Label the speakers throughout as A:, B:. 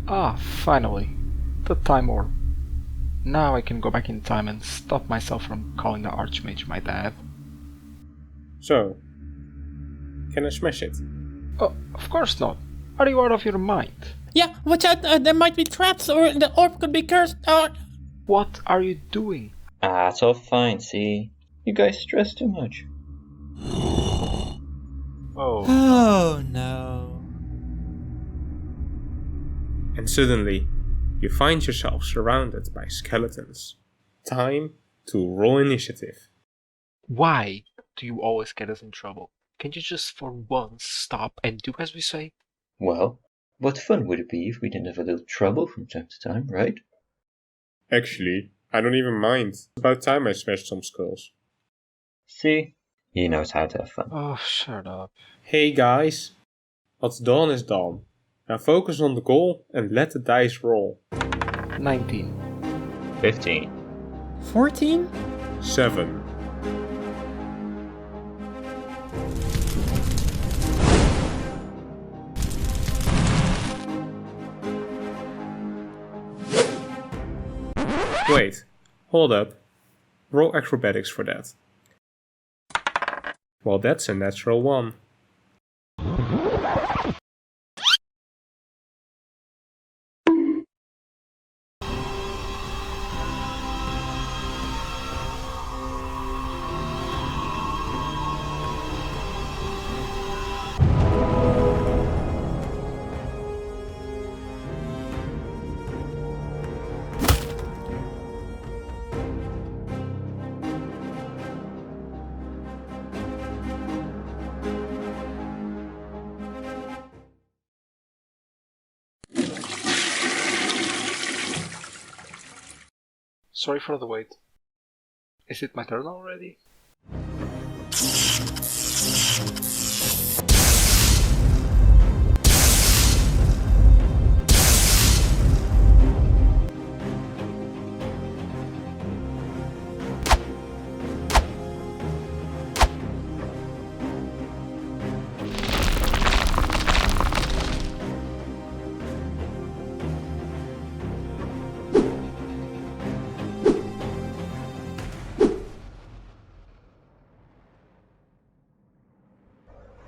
A: Ah, finally. The Time Orb. Now I can go back in time and stop myself from calling the Archmage my dad.
B: So, can I smash it?
A: Oh, of course not. Are you out of your mind?
C: Yeah, watch out, there might be traps or the orb could be cursed.
A: What are you doing?
D: Ah, it's all fine, see? You guys stress too much.
A: Oh.
C: Oh no.
B: And suddenly, you find yourself surrounded by skeletons. Time to roll initiative.
A: Why do you always get us in trouble? Can't you just for once stop and do as we say?
D: Well, what fun would it be if we didn't have a little trouble from time to time, right?
B: Actually, I don't even mind. It's about time I smashed some skulls.
D: See? He knows how to have fun.
A: Oh, shut up.
B: Hey guys, what's done is done. Now focus on the goal and let the dice roll.
A: 19.
D: 15.
C: 14?
B: 7. Wait, hold up. Roll acrobatics for that. Well, that's a natural 1.
A: Sorry for the wait. Is it my turn already?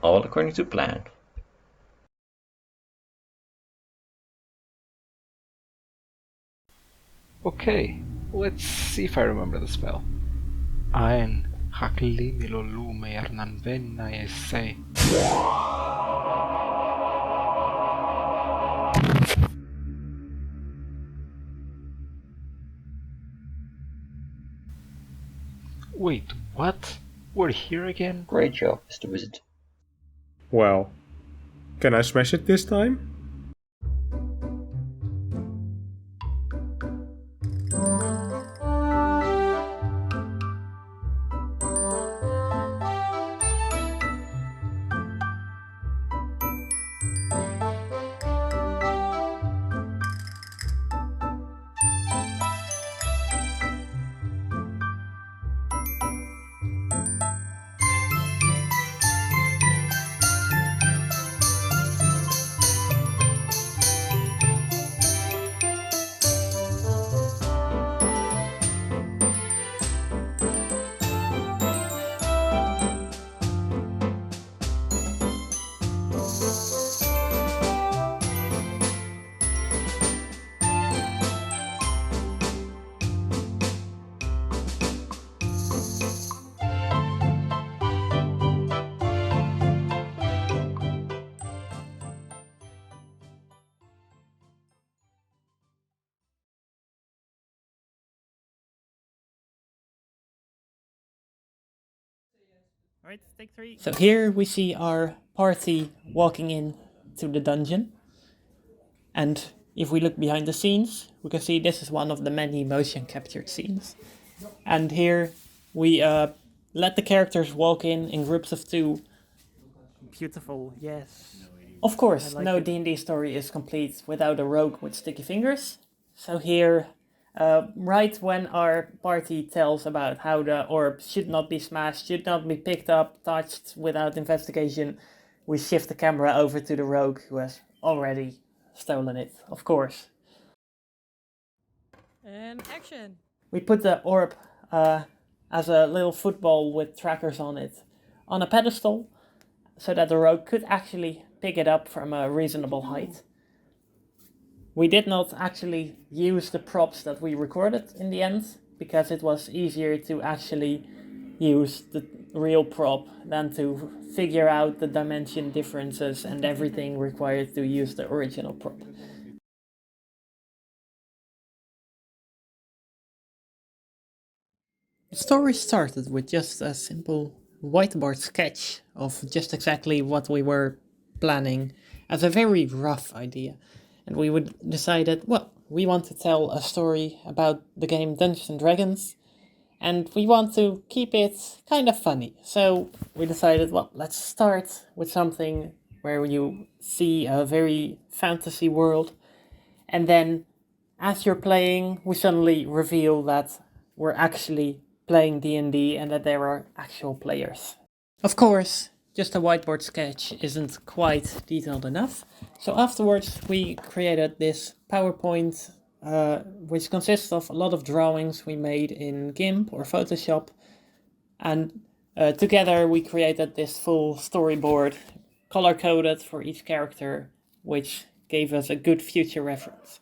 D: All according to plan.
A: Okay, let's see if I remember the spell. Aen haklimilo lume ernan venna esse. Wait, what? We're here again?
D: Great job, Mr. Wizard.
B: Well, can I smash it this time?
C: Alright, take 3. So here we see our party walking in to the dungeon. And if we look behind the scenes, we can see this is one of the many motion captured scenes. And here we let the characters walk in groups of 2. Beautiful, yes. Of course, no D&D story is complete without a rogue with sticky fingers. So here, right when our party tells about how the orb should not be smashed, should not be picked up, touched without investigation, we shift the camera over to the rogue who has already stolen it, of course.
E: And action!
C: We put the orb as a little football with trackers on it on a pedestal so that the rogue could actually pick it up from a reasonable height. We did not actually use the props that we recorded in the end because it was easier to actually use the real prop than to figure out the dimension differences and everything required to use the original prop. The story started with just a simple whiteboard sketch of just exactly what we were planning as a very rough idea. And we would decided, well, we want to tell a story about the game Dungeons and Dragons, and we want to keep it kind of funny. So we decided, well, let's start with something where you see a very fantasy world, and then as you're playing, we suddenly reveal that we're actually playing D&D and that there are actual players. Of course, just a whiteboard sketch isn't quite detailed enough, so afterwards we created this PowerPoint which consists of a lot of drawings we made in GIMP or Photoshop, and together we created this full storyboard, color-coded for each character, which gave us a good future reference.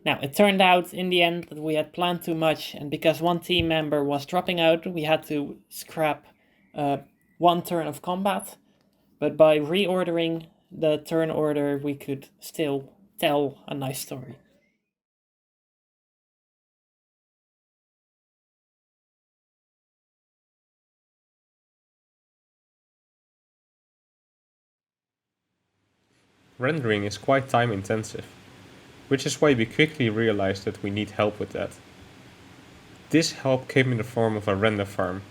C: Now, it turned out in the end that we had planned too much, and because one team member was dropping out, we had to scrap one turn of combat. But by reordering the turn order, we could still tell a nice story.
B: Rendering is quite time intensive, which is why we quickly realized that we need help with that. This help came in the form of a render farm.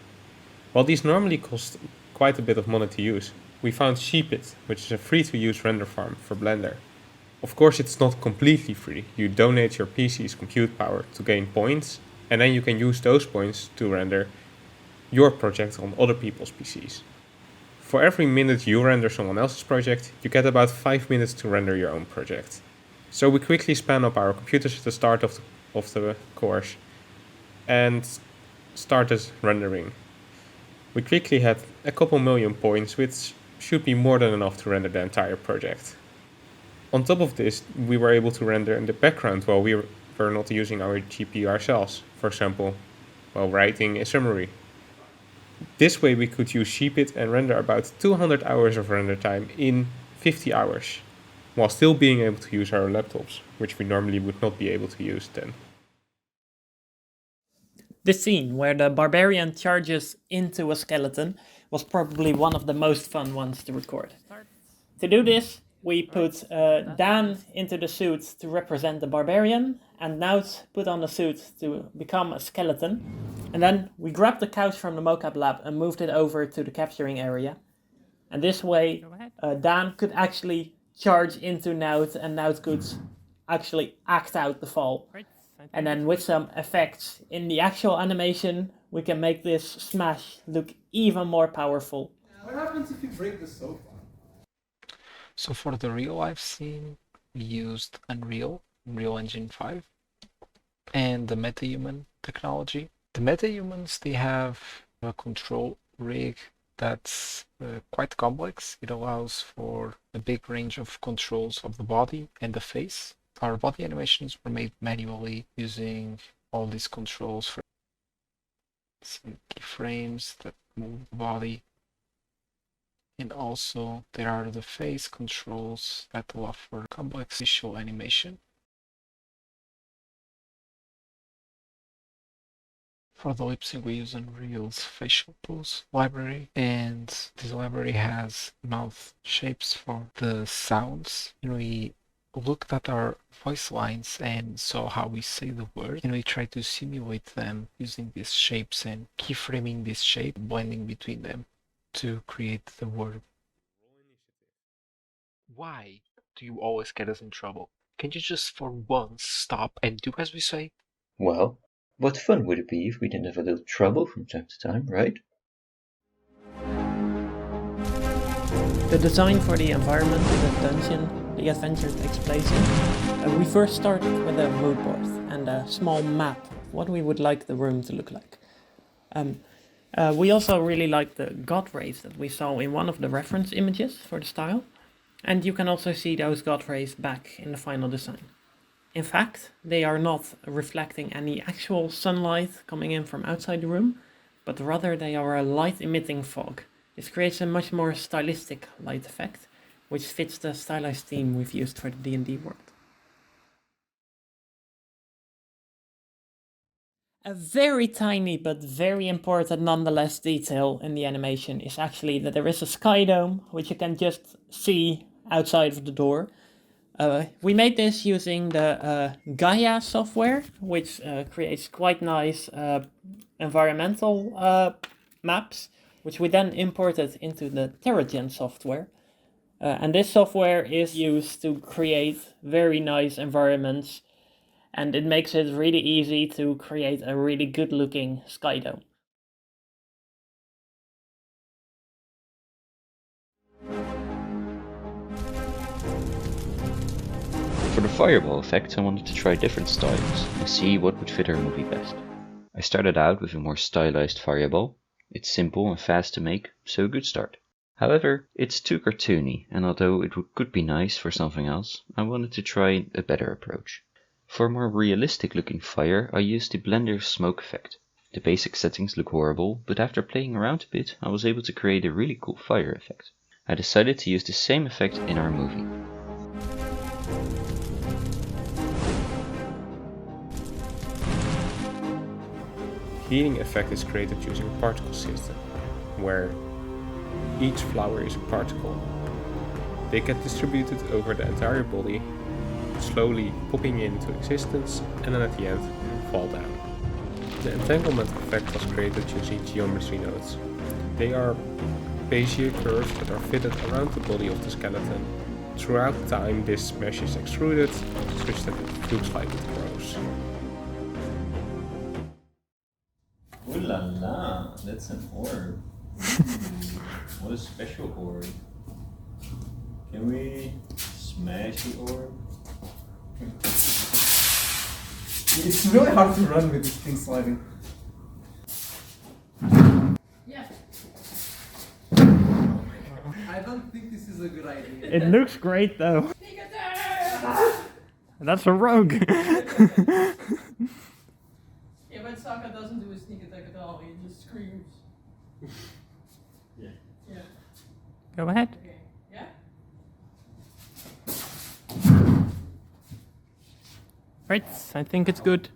B: While these normally cost quite a bit of money to use, we found Sheepit, which is a free-to-use render farm for Blender. Of course, it's not completely free. You donate your PC's compute power to gain points, and then you can use those points to render your project on other people's PCs. For every minute you render someone else's project, you get about 5 minutes to render your own project. So we quickly spun up our computers at the start of the course and started rendering. We quickly had a couple million points, which should be more than enough to render the entire project. On top of this, we were able to render in the background while we were not using our GPU ourselves, for example, while writing a summary. This way we could use Sheepit and render about 200 hours of render time in 50 hours, while still being able to use our laptops, which we normally would not be able to use then.
C: This scene, where the barbarian charges into a skeleton, was probably one of the most fun ones to record. To do this, we put Dan into the suit to represent the barbarian, and Nout put on the suit to become a skeleton. And then we grabbed the couch from the mocap lab and moved it over to the capturing area. And this way, Dan could actually charge into Nout, and Nout could actually act out the fall. And then with some effects in the actual animation, we can make this smash look even more powerful.
F: What happens if you break the sofa?
A: So for the real life scene, we used Unreal Engine 5, and the MetaHuman technology. The MetaHumans, they have a control rig that's quite complex. It allows for a big range of controls of the body and the face. Our body animations were made manually using all these controls for some keyframes that move the body. And also there are the face controls that allow for complex visual animation. For the lip sync we use Unreal's Facial Pose library, and this library has mouth shapes for the sounds. And we looked at our voice lines and saw how we say the word, and we tried to simulate them using these shapes and keyframing this shape, blending between them to create the word. Why do you always get us in trouble? Can you just for once stop and do as we say?
D: Well, what fun would it be if we didn't have a little trouble from time to time, right?
C: The design for the environment, the dungeon, the adventure takes place in. We first started with a mood board and a small map of what we would like the room to look like. We also really like the god rays that we saw in one of the reference images for the style, and you can also see those god rays back in the final design. In fact, they are not reflecting any actual sunlight coming in from outside the room, but rather they are a light-emitting fog. This creates a much more stylistic light effect, which fits the stylized theme we've used for the D&D world. A very tiny but very important nonetheless detail in the animation is actually that there is a sky dome, which you can just see outside of the door. We made this using the Gaia software, which creates quite nice environmental maps, which we then imported into the Terragen software. And this software is used to create very nice environments, and it makes it really easy to create a really good looking sky dome.
D: For the fireball effect, I wanted to try different styles and see what would fit our movie best. I started out with a more stylized fireball. It's simple and fast to make, so a good start. However, it's too cartoony, and although it could be nice for something else, I wanted to try a better approach. For a more realistic looking fire, I used the Blender smoke effect. The basic settings look horrible, but after playing around a bit, I was able to create a really cool fire effect. I decided to use the same effect in our movie.
B: Heating effect is created using a particle system, where each flower is a particle. They get distributed over the entire body, slowly popping into existence, and then at the end fall down. The entanglement effect was created using geometry nodes. They are Bezier curves that are fitted around the body of the skeleton. Throughout time, this mesh is extruded, such that it looks like it grows.
E: Ooh la la, that's an orb. What a special orb. Can we smash the orb?
F: It's really hard to run with this thing sliding.
G: Yeah.
F: I don't think this is a good idea.
C: It looks great though. That's a rogue.
G: Yeah, but Sokka doesn't do a sneak attack at all, he just screams.
E: Yeah.
G: Yeah.
C: Go ahead.
G: Okay. Yeah?
C: Right, I think it's good.